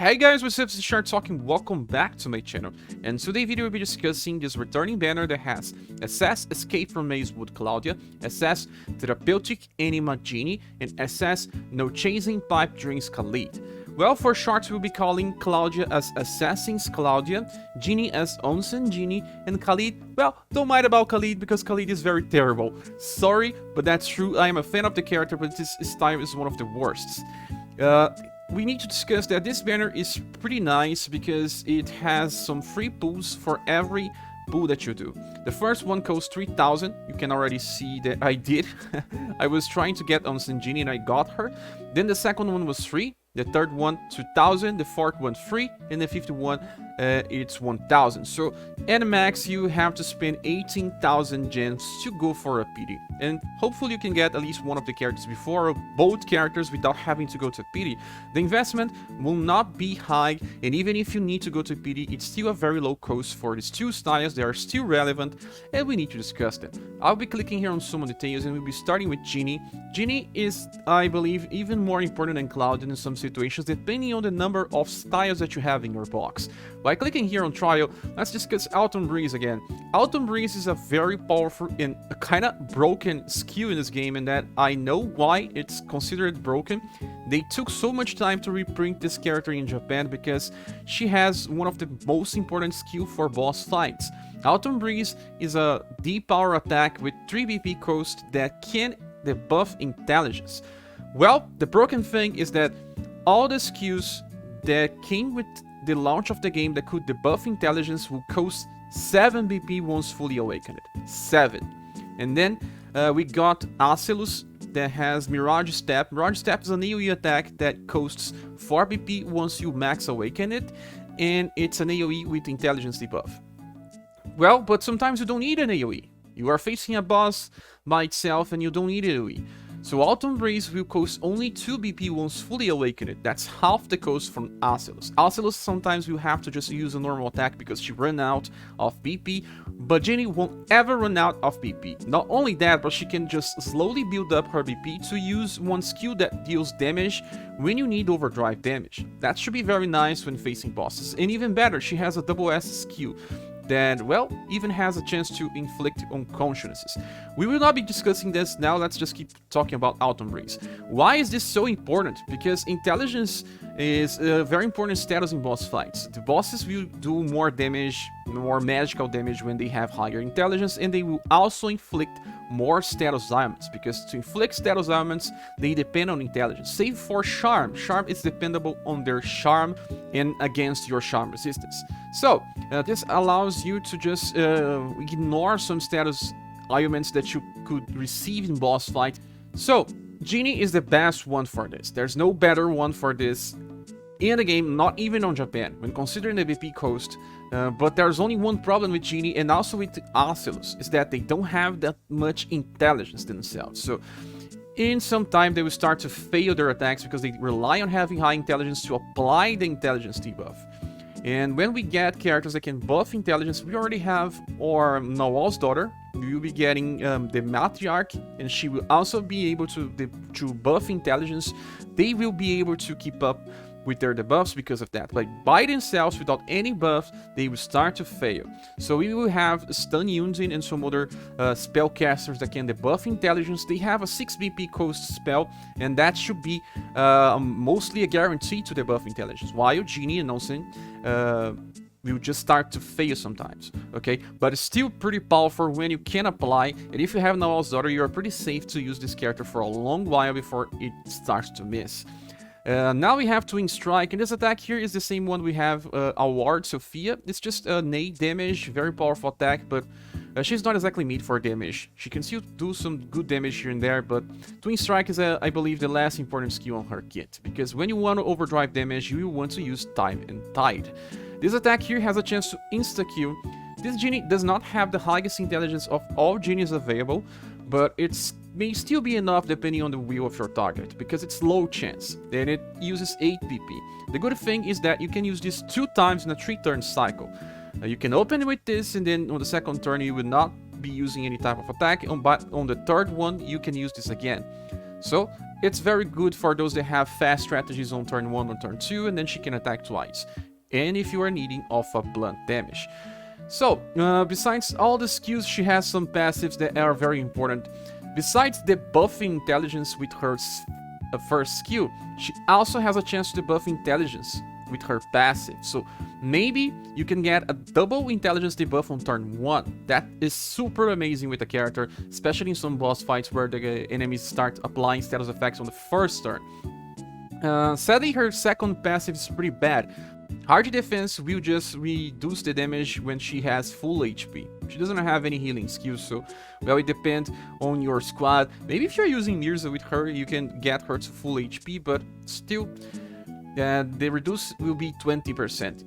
Hey guys, what's up? This is Shark talking. Welcome back to my channel. And today's video we'll be discussing this returning banner that has SS Escape from Mazewood Claudia, SS Therapeutic Anima Ginny, and SS No Chasing Pipe Dreams Khalid. Well, for short we'll be calling Claudia as Assassin's Claudia, Ginny as Onsen Ginny, and Khalid, well, don't mind about Khalid because Khalid is very terrible. Sorry, but that's true. I am a fan of the character, but this style is one of the worst. We need to discuss that this banner is pretty nice because it has some free pulls for every pull that you do. The first one costs 3,000. You can already see that I did. I was trying to get Onsen Ginny and I got her. Then the second one was free. The third one 2,000. The fourth one free. And the fifth one it's 1,000. So at max you have to spend 18,000 gems to go for a pity. And hopefully you can get at least one of the characters before both characters without having to go to pity. The investment will not be high, and even if you need to go to pity, it's still a very low cost for these two styles. They are still relevant and we need to discuss them. I'll be clicking here on some details and we'll be starting with Ginny. Ginny is, I believe, even more important than Claudia in some situations depending on the number of styles that you have in your box. By clicking here on trial, let's discuss Autumn Breeze again. Autumn Breeze is a very powerful and a kind of broken skill in this game, and that I know why it's considered broken. They took so much time to reprint this character in Japan because she has one of the most important skills for boss fights. Autumn Breeze is a deep power attack with 3 BP cost that can debuff intelligence. Well, the broken thing is that all the skills that came with the launch of the game that could debuff intelligence will cost 7 BP once fully awakened. 7. And then we got Acelus that has Mirage Step. Mirage Step is an AoE attack that costs 4 BP once you max awaken it, and it's an AoE with intelligence debuff. Well, but sometimes you don't need an AoE. You are facing a boss by itself and you don't need AoE. So Autumn Breeze will cost only 2 BP once fully awakened. That's half the cost from Acelus. Acelus sometimes will have to just use a normal attack because she ran out of BP, but Ginny won't ever run out of BP. Not only that, but she can just slowly build up her BP to use one skill that deals damage when you need overdrive damage. That should be very nice when facing bosses. And even better, she has a double S skill that, well, even has a chance to inflict unconsciousnesses. We will not be discussing this now, let's just keep talking about Autumn Breeze. Why is this so important? Because intelligence is a very important status in boss fights. The bosses will do more damage, more magical damage when they have higher intelligence, and they will also inflict more status ailments, because to inflict status ailments, they depend on intelligence. Save for Charm. Charm is dependable on their Charm and against your Charm resistance. So, this allows you to just ignore some status ailments that you could receive in boss fight. So, Ginny is the best one for this. There's no better one for this in the game, not even on Japan, when considering the BP cost. But there's only one problem with Ginny and also with Acelus, is that they don't have that much intelligence themselves. So in some time they will start to fail their attacks because they rely on having high intelligence to apply the intelligence debuff. And when we get characters that can buff intelligence, we already have our Nawal's daughter. We will be getting the Matriarch, and she will also be able to buff intelligence. They will be able to keep up with their debuffs because of that, but by themselves without any buffs they will start to fail. So we will have Stun Yunzin and some other spellcasters that can debuff intelligence. They have a 6 BP cost spell, and that should be mostly a guarantee to debuff intelligence, while Ginny and Onsen will just start to fail sometimes, okay? But it's still pretty powerful when you can apply, and if you have Nawal's daughter, you are pretty safe to use this character for a long while before it starts to miss. Now we have Twin Strike, and this attack here is the same one we have Award Sophia. It's just a nade damage, very powerful attack, but she's not exactly made for damage. She can still do some good damage here and there, but Twin Strike is, I believe, the last important skill on her kit, because when you want to overdrive damage, you will want to use Time and Tide. This attack here has a chance to insta-kill. This Ginny does not have the highest intelligence of all Ginnies available, but it may still be enough depending on the will of your target, because it's low chance, and it uses 8 PP. The good thing is that you can use this 2 times in a 3-turn cycle. You can open with this, and then on the second turn you will not be using any type of attack, but on the third one you can use this again. So it's very good for those that have fast strategies on turn 1 or turn 2, and then she can attack twice. And if you are needing off a blunt damage. So, besides all the skills, she has some passives that are very important. Besides debuffing intelligence with her first skill, she also has a chance to debuff intelligence with her passive. So maybe you can get a double intelligence debuff on turn 1. That is super amazing with the character, especially in some boss fights where the enemies start applying status effects on the first turn. Sadly, her second passive is pretty bad. Hard defense will just reduce the damage when she has full HP. She doesn't have any healing skills, so, well, it depends on your squad. Maybe if you're using Mirza with her, you can get her to full HP, but still, the reduce will be 20%.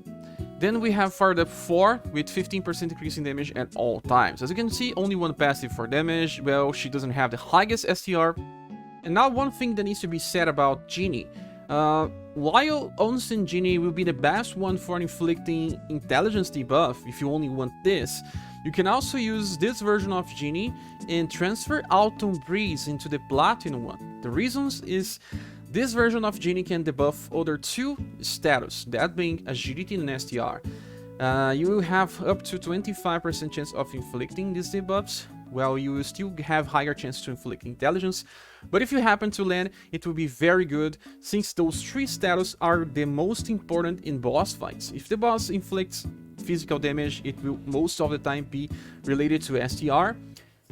Then we have for the 4 with 15% increase in damage at all times. As you can see, only one passive for damage. Well, she doesn't have the highest STR. And now one thing that needs to be said about Ginny. While Onsen Ginny will be the best one for inflicting intelligence debuff if you only want this, you can also use this version of Ginny and transfer Autumn Breeze into the Platinum one. The reasons is this version of Ginny can debuff other 2 status, that being Agility and STR. You will have up to 25% chance of inflicting these debuffs, while you will still have higher chance to inflict intelligence. But if you happen to land, it will be very good, since those 3 status are the most important in boss fights. If the boss inflicts physical damage, it will most of the time be related to STR.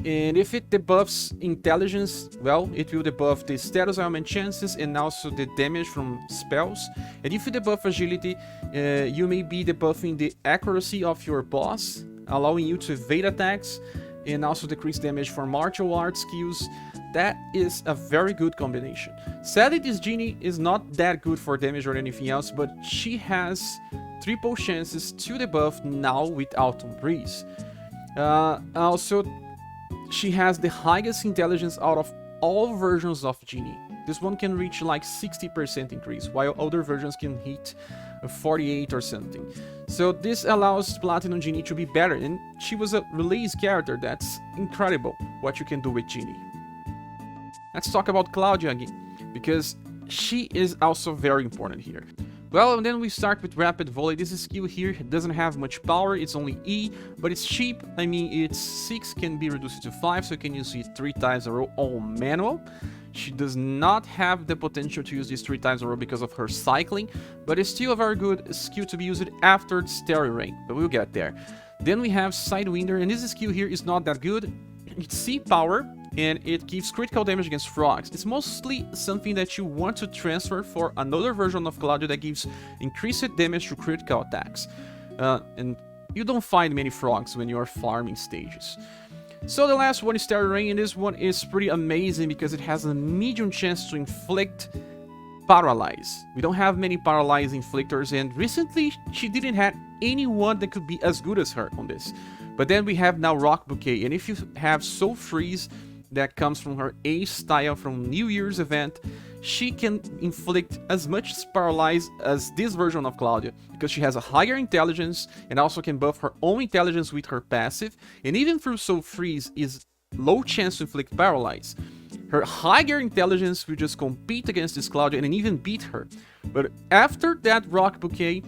And if it debuffs intelligence, well, it will debuff the status element chances and also the damage from spells. And if you debuff agility, you may be debuffing the accuracy of your boss, allowing you to evade attacks and also decrease damage for martial arts skills. That is a very good combination. Sadly, this Ginny is not that good for damage or anything else, but she has triple chances to debuff now with Autumn Breeze. Also, she has the highest intelligence out of all versions of Ginny. This one can reach like 60% increase, while other versions can hit 48 or something. So this allows Platinum Ginny to be better, and she was a release character. That's incredible what you can do with Ginny. Let's talk about Claudia again, because she is also very important here. Well, and then we start with Rapid Volley. This skill here doesn't have much power, it's only E, but it's cheap. I mean, it's 6 can be reduced to 5, so you can use it 3 times a row on manual. She does not have the potential to use this 3 times a row because of her cycling, but it's still a very good skill to be used after Starry Rain, but we'll get there. Then we have Sidewinder, and this skill here is not that good. It's C power, and it gives critical damage against frogs. It's mostly something that you want to transfer for another version of Claudia that gives increased damage to critical attacks. And you don't find many frogs when you are farming stages. So the last one is Starry Rain, and this one is pretty amazing because it has a medium chance to inflict Paralyze. We don't have many Paralyze inflictors, and recently she didn't have anyone that could be as good as her on this. But then we have now Rock Bouquet, and if you have Soul Freeze that comes from her Ace style from New Year's event, she can inflict as much Paralyze as this version of Claudia, because she has a higher intelligence and also can buff her own intelligence with her passive, and even through Soul Freeze is low chance to inflict Paralyze. Her higher intelligence will just compete against this Claudia and even beat her. But after that Rock Bouquet,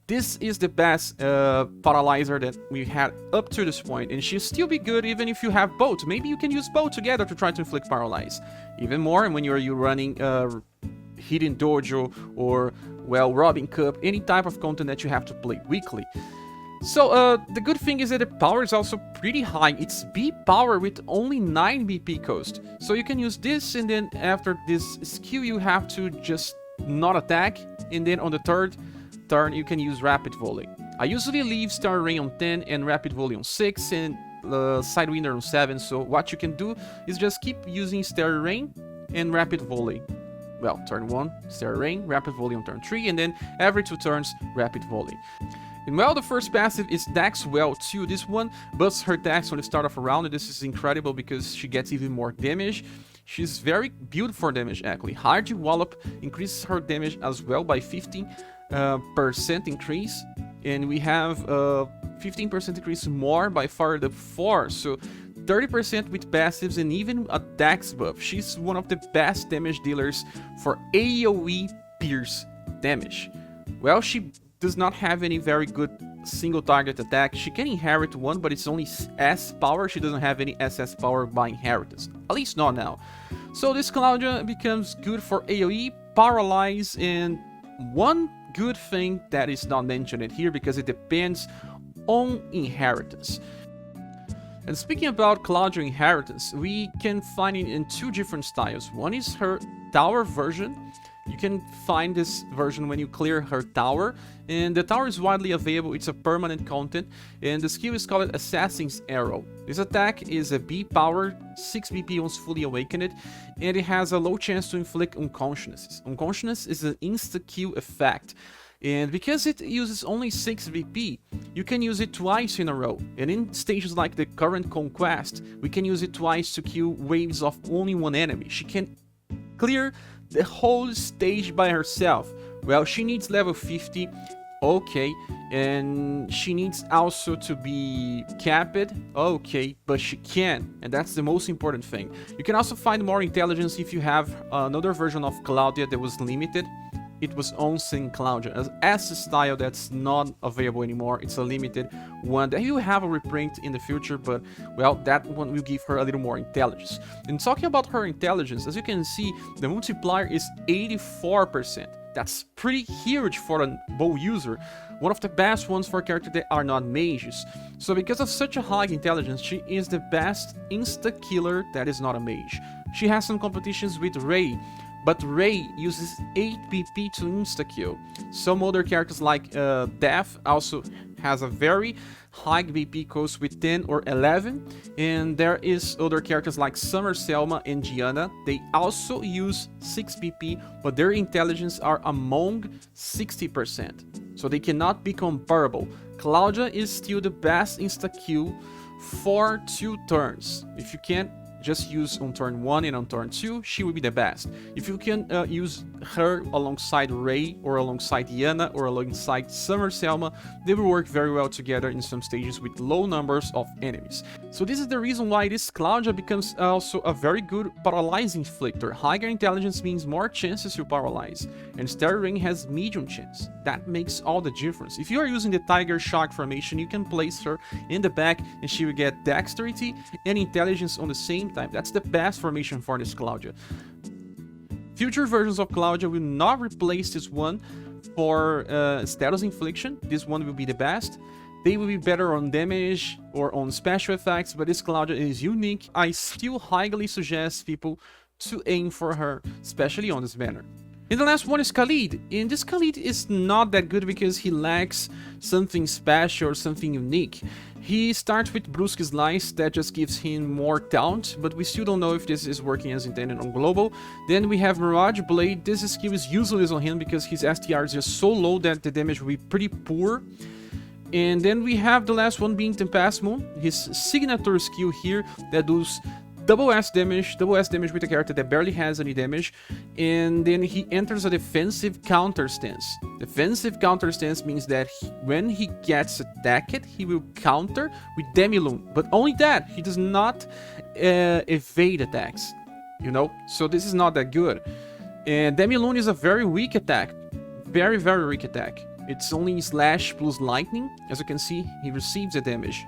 this is the best paralyzer that we had up to this point, and she'll still be good even if you have both. Maybe you can use both together to try to inflict Paralyze. Even more when you're running Hidden Dojo or, well, Robbing Cup, any type of content that you have to play weekly. So the good thing is that the power is also pretty high. It's B power with only 9 BP cost. So you can use this, and then after this skill you have to just not attack, and then on the third turn you can use Rapid Volley. I usually leave Starry Rain on 10 and Rapid Volley on 6 and Sidewinder on 7, so what you can do is just keep using Starry Rain and Rapid Volley. Well, turn 1, Starry Rain, Rapid Volley on turn 3, and then every 2 turns, Rapid Volley. And well, the first passive is Dex Well 2. This one busts her Dex on the start of a round, and this is incredible because she gets even more damage. She's very built for damage actually. Hardy Wallop increases her damage as well by 15% increase, and we have 15% increase more by far the 4. So 30% with passives, and even a dex buff. She's one of the best damage dealers for AoE pierce damage. Well, she does not have any very good single target attack. She can inherit one, but it's only S power. She doesn't have any SS power by inheritance, at least not now. So this Claudia becomes good for AoE, paralyze, and one good thing that is not mentioned here because it depends on inheritance. And speaking about Claudia inheritance, we can find it in two different styles. One is her tower version. You can find this version when you clear her tower, and the tower is widely available. It's a permanent content, and the skill is called Assassin's Arrow. This attack is a B power, 6 BP once fully awakened, and it has a low chance to inflict unconsciousness. Unconsciousness is an insta-kill effect, and because it uses only 6 BP, you can use it twice in a row. And in stages like the current Conquest, we can use it twice to kill waves of only one enemy. She can clear the whole stage by herself. Well, she needs level 50, okay, and she needs also to be capped, okay, but she can, and that's the most important thing. You can also find more intelligence if you have another version of Claudia that was limited. It was Onsen Claudia, an S style that's not available anymore. It's a limited one that you have a reprint in the future, but well, that one will give her a little more intelligence. And talking about her intelligence, as you can see, the multiplier is 84%. That's pretty huge for a bow user, one of the best ones for characters that are not mages. So because of such a high intelligence, she is the best insta-killer that is not a mage. She has some competitions with Rei, but Rei uses 8 BP to insta-kill. Some other characters like Death also has a very high BP cost with 10 or 11. And there is other characters like Summer Selma and Gianna. They also use 6 BP, but their intelligence are among 60%. So they cannot be comparable. Claudia is still the best insta-kill for 2 turns. If you can't just use on turn 1 and on turn 2, she will be the best. If you can use her alongside Rei, or alongside Yana, or alongside Summer Selma, they will work very well together in some stages with low numbers of enemies. So this is the reason why this Claudia becomes also a very good paralyzing inflictor. Higher intelligence means more chances to paralyze, and Starry Ring has medium chance. That makes all the difference. If you are using the Tiger Shark formation, you can place her in the back and she will get dexterity and intelligence on the same time. That's the best formation for this Claudia. Future versions of Claudia will not replace this one for status infliction. This one will be the best. They will be better on damage or on special effects, but this Claudia is unique. I still highly suggest people to aim for her, especially on this banner. And the last one is Khalid, and this Khalid is not that good because he lacks something special or something unique. He starts with Brusque Slice, that just gives him more taunt, but we still don't know if this is working as intended on global. Then we have Mirage Blade. This skill is useless on him because his STR is just so low that the damage will be pretty poor. And then we have the last one being Tempest Moon, his signature skill here that does double S damage with a character that barely has any damage, and then he enters a defensive counter stance. Defensive counter stance means that when he gets attacked, he will counter with Demi-Lune, but only that. He does not evade attacks, you know, so this is not that good. And Demi-Lune is a very weak attack, very weak attack. It's only slash plus lightning. As you can see, he receives the damage.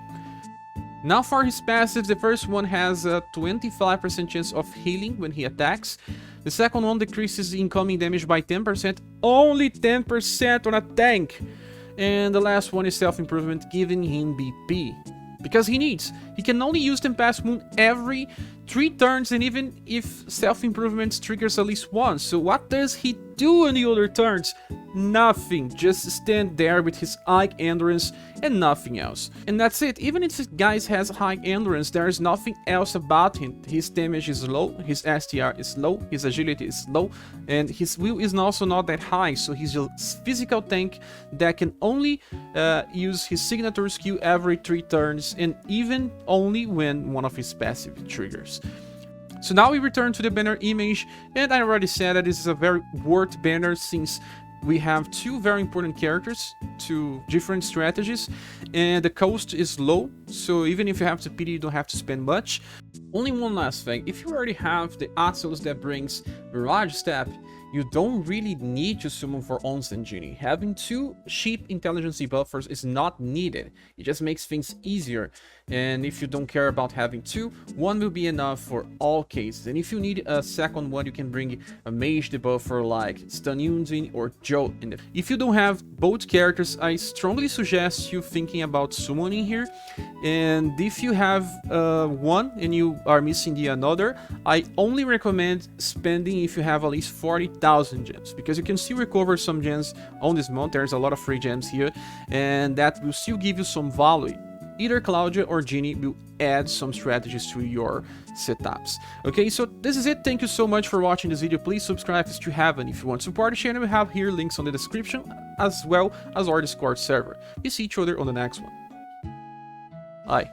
Now for his passives, the first one has a 25% chance of healing when he attacks. The second one decreases incoming damage by 10%, only 10% on a tank. And the last one is self-improvement, giving him BP. Because he needs. He can only use Tempest Moon every 3 turns, and even if self-improvement triggers at least once. So what does he do on the other turns? Nothing. Just stand there with his high endurance and nothing else. And that's it. Even if this guy has high endurance, there is nothing else about him. His damage is low, his STR is low, his agility is low, and his will is also not that high. So he's a physical tank that can only use his signature skill every 3 turns, and even only when one of his passive triggers. So now we return to the banner image, and I already said that this is a very worth banner since we have 2 very important characters, 2 different strategies, and the cost is low, so even if you have to PD, you don't have to spend much. Only one last thing, if you already have the Atos that brings Mirage Step, you don't really need to summon for Onsen Ginny. Having 2 cheap intelligence buffers is not needed. It just makes things easier. And if you don't care about having 2, 1 will be enough for all cases. And if you need a second one, you can bring a mage debuffer like Stun Yunzin or Joe in it. If you don't have both characters, I strongly suggest you thinking about summoning here. And if you have one and you are missing the another, I only recommend spending if you have at least 40,000 gems, because you can still recover some gems on this month. There's a lot of free gems here, and that will still give you some value. Either Claudia or Ginny will add some strategies to your setups. Okay, so this is it. Thank you so much for watching this video. Please subscribe if you haven't. If you want to support the channel, we have here links on the description, as well as our Discord server. We see each other on the next one. Bye.